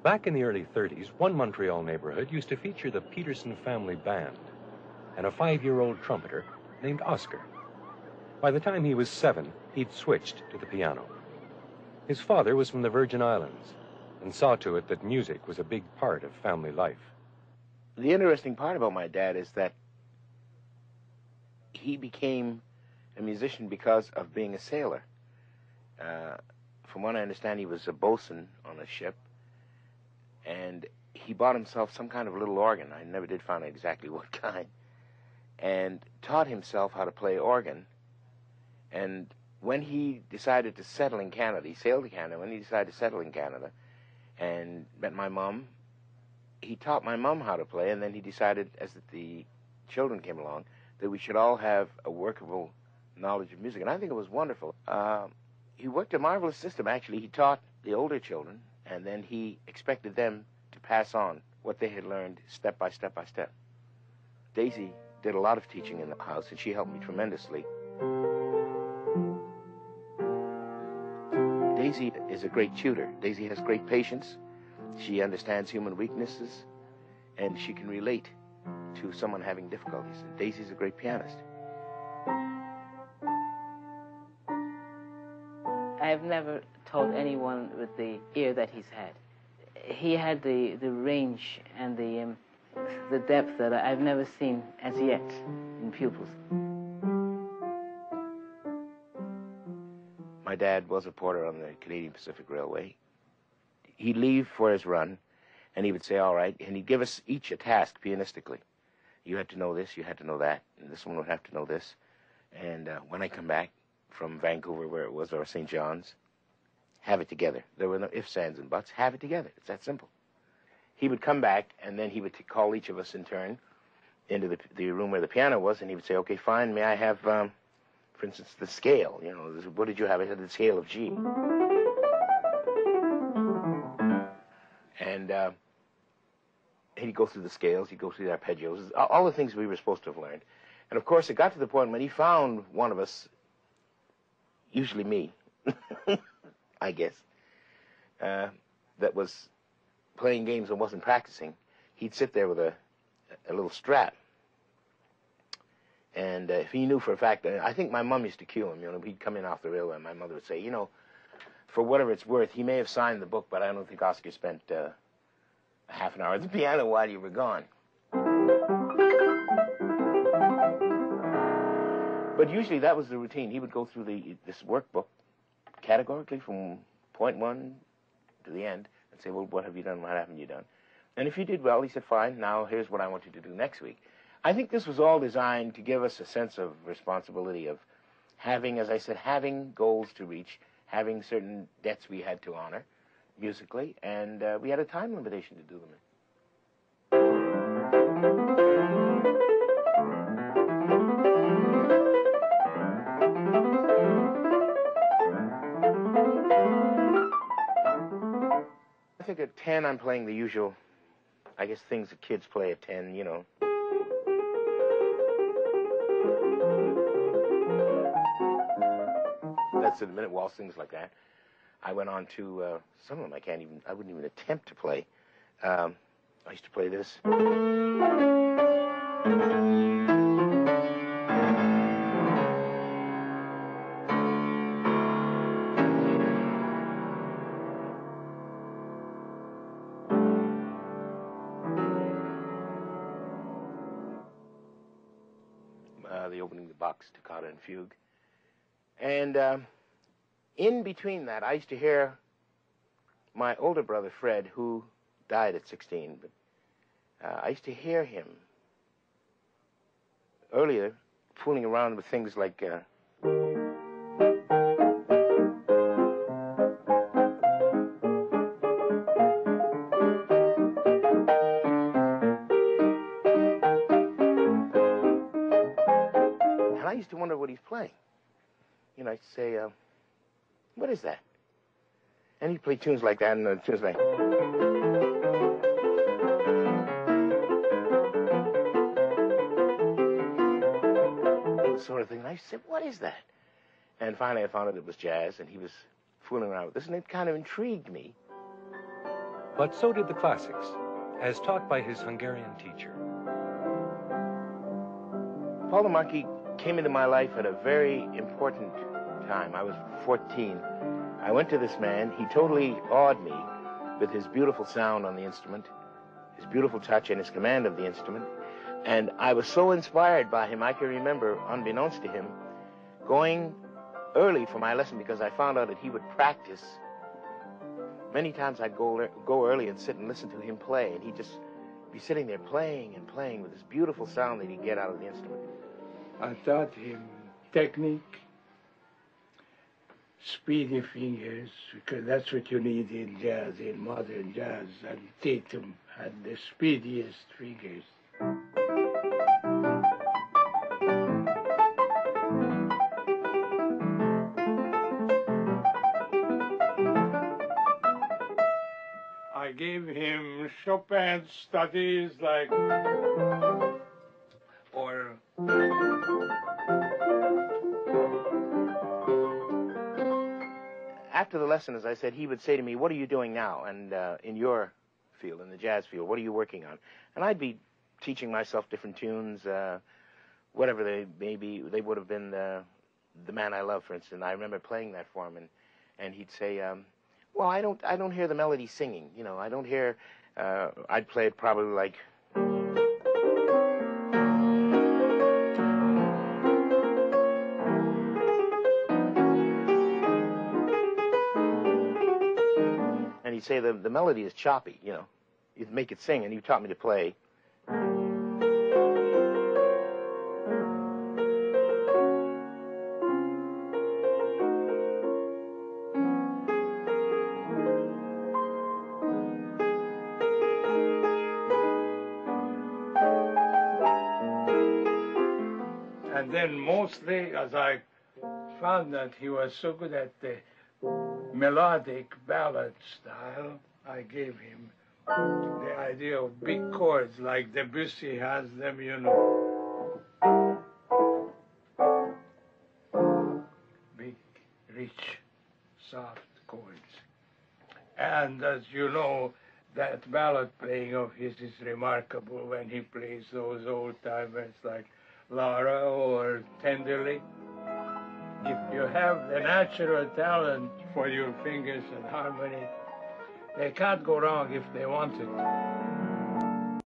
Back in the early 30s, one Montreal neighborhood used to feature the Peterson family band and a 5-year-old trumpeter named Oscar. By the time he was 7, he'd switched to the piano. His father was from the Virgin Islands and saw to it that music was a big part of family life. The interesting part about my dad is that he became a musician because of being a sailor. From what I understand, he was a bosun on a ship, and he bought himself some kind of little organ. I never did find out exactly what kind, and taught himself how to play organ. And when he decided to settle in Canada, he sailed to Canada. When he decided to settle in Canada and met my mom, he taught my mom how to play, and then he decided, as the children came along, that we should all have a workable knowledge of music. And I think it was wonderful. He worked a marvelous system, actually. He taught the older children, and then he expected them to pass on what they had learned step by step by step. Daisy did a lot of teaching in the house, and she helped me tremendously. Daisy is a great tutor. Daisy has great patience. She understands human weaknesses, and she can relate to someone having difficulties. And Daisy's a great pianist. I've never taught anyone with the ear that he's had. He had the range and the depth that I've never seen as yet in pupils. My dad was a porter on the Canadian Pacific Railway. He'd leave for his run, and he would say, all right, and he'd give us each a task pianistically. You had to know this, you had to know that, and this one would have to know this. And when I come back from Vancouver, where it was, or St. John's, have it together. There were no ifs, ands, and buts. Have it together. It's that simple. He would come back, and then he would call each of us in turn into the room where the piano was, and he would say, okay, fine, may I have, for instance, the scale? You know, what did you have? I had the scale of G. And he'd go through the scales, he'd go through the arpeggios, all the things we were supposed to have learned. And, of course, it got to the point when he found one of us, usually me, I guess, that was playing games and wasn't practicing. He'd sit there with a little strap. And if he knew for a fact, I think my mom used to cue him. You know, he'd come in off the railway, and my mother would say, you know, for whatever it's worth, he may have signed the book, but I don't think Oscar spent a half an hour at the piano while you were gone. But usually that was the routine. He would go through this workbook categorically from point one to the end and say, well, what have you done? What haven't you done? And if you did well, he said, fine, now here's what I want you to do next week. I think this was all designed to give us a sense of responsibility of having, as I said, having goals to reach, having certain debts we had to honor musically, and we had a time limitation to do them in. I think at 10, I'm playing the usual, I guess, things that kids play at 10, you know. That's in a minute waltz, things like that. I went on to some of them I wouldn't even attempt to play. I used to play this. The opening, the box, toccata, and fugue. And in between that, I used to hear my older brother, Fred, who died at 16, but I used to hear him earlier fooling around with things like I used to wonder what he's playing. You know, I'd say, what is that? And he'd play tunes like that, and tunes like... sort of thing. And I said, what is that? And finally I found out it was jazz, and he was fooling around with this, and it kind of intrigued me. But so did the classics, as taught by his Hungarian teacher. Paul the Monkey came into my life at a very important time. I was 14. I went to this man. He totally awed me with his beautiful sound on the instrument, his beautiful touch, and his command of the instrument. And I was so inspired by him, I can remember, unbeknownst to him, going early for my lesson because I found out that he would practice. Many times I'd go early and sit and listen to him play, and he'd just be sitting there playing and playing with this beautiful sound that he'd get out of the instrument. I taught him technique, speedy fingers, because that's what you need in jazz, in modern jazz, and Tatum had the speediest fingers. I gave him Chopin studies like, or after the lesson, as I said, he would say to me, "What are you doing now? And in your field, in the jazz field, what are you working on?" And I'd be teaching myself different tunes, whatever they may be. They would have been the Man I Love, for instance. I remember playing that for him, and he'd say, "Well, I don't hear the melody singing. You know, I don't hear." I'd play it probably like. And he'd say the melody is choppy, you know. You'd make it sing, and he taught me to play. And then mostly, as I found that he was so good at the melodic ballad style, I gave him the idea of big chords like Debussy has them, you know. Big, rich, soft chords. And as you know, that ballad playing of his is remarkable when he plays those old-timers like Laura or Tenderly. If you have the natural talent for your fingers and harmony, they can't go wrong if they want it.